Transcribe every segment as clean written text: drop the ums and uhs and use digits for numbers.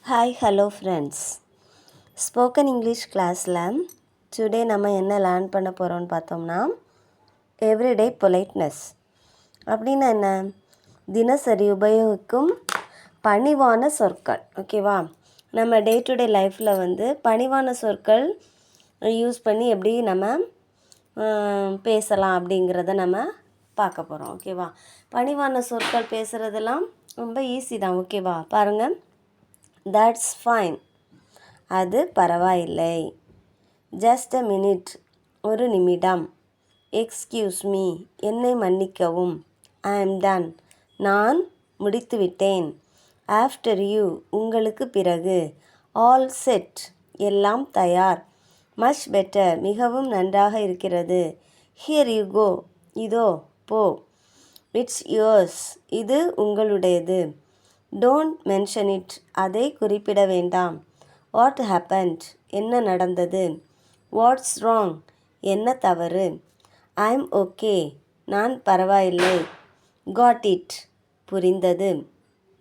Hi hello friends. Spoken English கிளாஸில் today நம்ம என்ன லேர்ன் பண்ண போகிறோம்னு பார்த்தோம்னா எவ்ரிடே பொலைட்னஸ் அப்படின்னா என்ன, தினசரி உபயோகிக்கும் பணிவான சொற்கள். ஓகேவா, நம்ம டே டு டே லைஃப்பில் பணிவான சொற்கள் யூஸ் பண்ணி எப்படி நம்ம பேசலாம் அப்படிங்கிறத நம்ம பார்க்க போகிறோம். ஓகேவா, பணிவான சொற்கள் பேசுகிறதெல்லாம் ரொம்ப ஈஸி தான். ஓகேவா, பாருங்கள். தட்ஸ் ஃபைன், அது பரவாயில்லை. ஜஸ்ட் அ மினிட், ஒரு நிமிடம். எக்ஸ்கியூஸ் மீ, என்னை மன்னிக்கவும். ஐ எம் டன், நான் முடித்துவிட்டேன். ஆஃப்டர் யூ, உங்களுக்கு பிறகு. ஆல் செட், எல்லாம் தயார். மச் பெட்டர், மிகவும் நன்றாக இருக்கிறது. ஹியர் யூ கோ, இதோ போ. இட்ஸ் யுவர்ஸ், இது உங்களுடையது. டோன்ட் மென்ஷன் இட், அதை குறிப்பிட வேண்டாம். வாட் ஹேப்பன்ட், என்ன நடந்தது. வாட்ஸ் ராங், என்ன தவறு. ஐம் ஓகே, நான் பரவாயில்லை. காட் இட், புரிந்தது.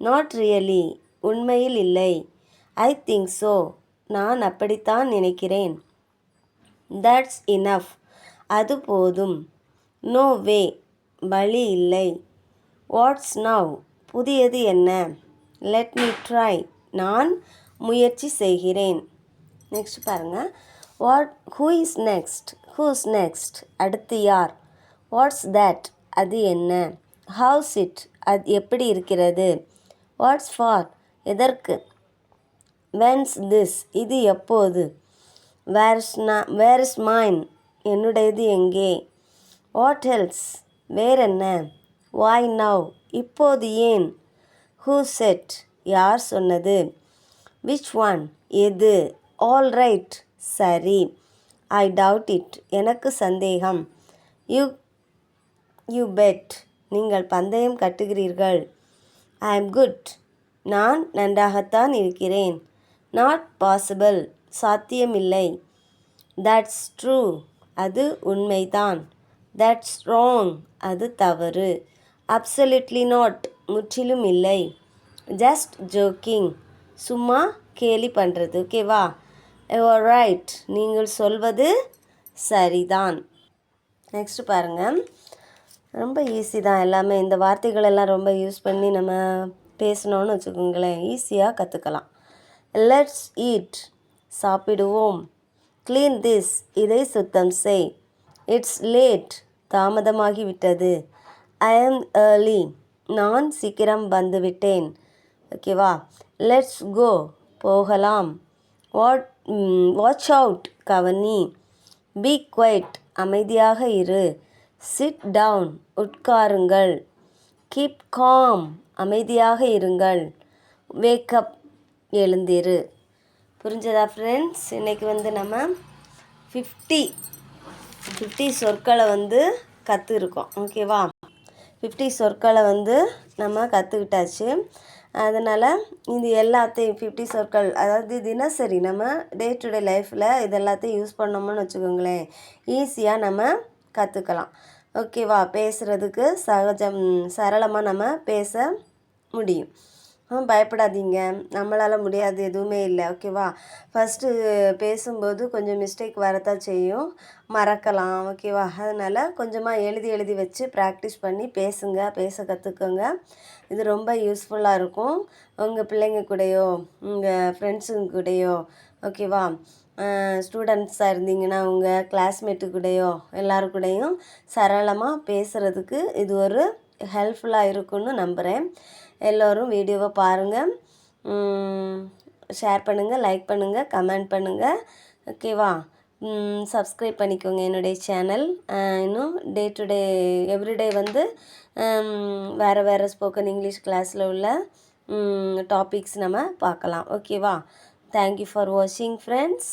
நாட் ரியலி, உண்மையில் இல்லை. ஐ திங்க் ஸோ, நான் அப்படித்தான் நினைக்கிறேன். தட்ஸ் இனஃப், அது போதும். நோ வே, வழி இல்லை. வாட்ஸ் நவ், புதியது என்ன. லெட் மீ ட்ரை, நான் முயற்சி செய்கிறேன். நெக்ஸ்ட் பாருங்கள். Who is next, who's next, அடுத்து யார். வாட்ஸ் தேட், அது என்ன. ஹவுஸ் இட், அது எப்படி இருக்கிறது. வாட்ஸ் ஃபார், எதற்கு. வென்ஸ் திஸ், இது எப்போது. வேர் இஸ் மைன், என்னுடையது எங்கே. வாட் எல்ஸ், வேறென்ன. வாய் நவ், இப்போது ஏன். ஹூ செட், யார் சொன்னது. விச் ஒன், எது. ஆல் ரைட், சரி. ஐ டவுட் இட், எனக்கு சந்தேகம். யூ பெட், நீங்கள் பந்தயம் கட்டுகிறீர்கள். ஐ எம் குட், நான் நன்றாகத்தான் இருக்கிறேன். நாட் பாசிபிள், சாத்தியமில்லை. தட்ஸ் ட்ரூ, அது உண்மைதான். தட்ஸ் ராங், அது தவறு. அப்சல்யூட்லி நாட், முற்றிலும் இல்லை. ஜஸ்ட் ஜோக்கிங், சும்மா கேலி பண்ணுறது. ஓகேவா. யூஆர் ரைட், நீங்கள் சொல்வது சரிதான். நெக்ஸ்ட் பாருங்கள். ரொம்ப ஈஸி தான் எல்லாமே. இந்த வார்த்தைகளெல்லாம் ரொம்ப யூஸ் பண்ணி நம்ம பேசணும்னு வச்சுக்கோங்களேன், ஈஸியாக கற்றுக்கலாம். லெட்ஸ் ஈட், சாப்பிடுவோம். க்ளீன் திஸ், இதை சுத்தம் செய். It's late, தாமதமாகிவிட்டது. ஐ ஆம் ஏர்லி, நான் சீக்கிரம் வந்துவிட்டேன். ஓகேவா. லெட்ஸ் கோ, போகலாம். வாட்ச் அவுட், கவனி. பி குவைட், அமைதியாக இரு. சிட் டவுன், உட்காருங்கள். கீப் காம், அமைதியாக இருங்கள். வேக்கப், எழுந்திரு. புரிஞ்சதா ஃப்ரெண்ட்ஸ்? இன்றைக்கி நம்ம 50 சொற்களை கற்றுருக்கோம். ஓகேவா. 50 சொற்களை நம்ம கற்றுக்கிட்டாச்சு. அதனால் இது எல்லாத்தையும் 50 சொற்கள், அதாவது தினசரி நம்ம டே டு டே லைஃப்பில் இது எல்லாத்தையும் யூஸ் பண்ணோம்னு வச்சுக்கோங்களேன், ஈஸியாக நம்ம கற்றுக்கலாம். ஓகேவா. பேசுகிறதுக்கு சரளமாக நம்ம பேச முடியும். பயப்படாதீங்க, நம்மளால் முடியாது எதுவுமே இல்லை. ஓகேவா. ஃபஸ்ட்டு பேசும்போது கொஞ்சம் மிஸ்டேக் வரத்தான் செய்யும், மறக்கலாம். ஓகேவா. அதனால் கொஞ்சமாக எழுதி வச்சு ப்ராக்டிஸ் பண்ணி பேச கற்றுக்கோங்க. இது ரொம்ப யூஸ்ஃபுல்லாக இருக்கும். உங்கள் பிள்ளைங்க கூடயோ, உங்கள் ஃப்ரெண்ட்ஸுங்க கூடயோ, ஓகேவா, ஸ்டூடெண்ட்ஸாக இருந்தீங்கன்னா உங்கள் கிளாஸ்மேட்டு கூடயோ எல்லாரு கூடயும் சரளமாக பேசுகிறதுக்கு இது ஒரு ஹெல்ப்ஃபுல்லாக இருக்குன்னு நம்புகிறேன். எல்லோரும் வீடியோவை பாருங்கள், ஷேர் பண்ணுங்கள், லைக் பண்ணுங்கள், கமெண்ட் பண்ணுங்கள். ஓகேவா. சப்ஸ்கிரைப் பண்ணிக்கோங்க என்னுடைய சேனல். இன்னும் டே டு டே எவ்ரிடே வேறு ஸ்போக்கன் இங்கிலீஷ் கிளாஸில் உள்ள டாபிக்ஸ் நம்ம பார்க்கலாம். ஓகேவா. தேங்க்யூ ஃபார் வாட்சிங் ஃப்ரெண்ட்ஸ்.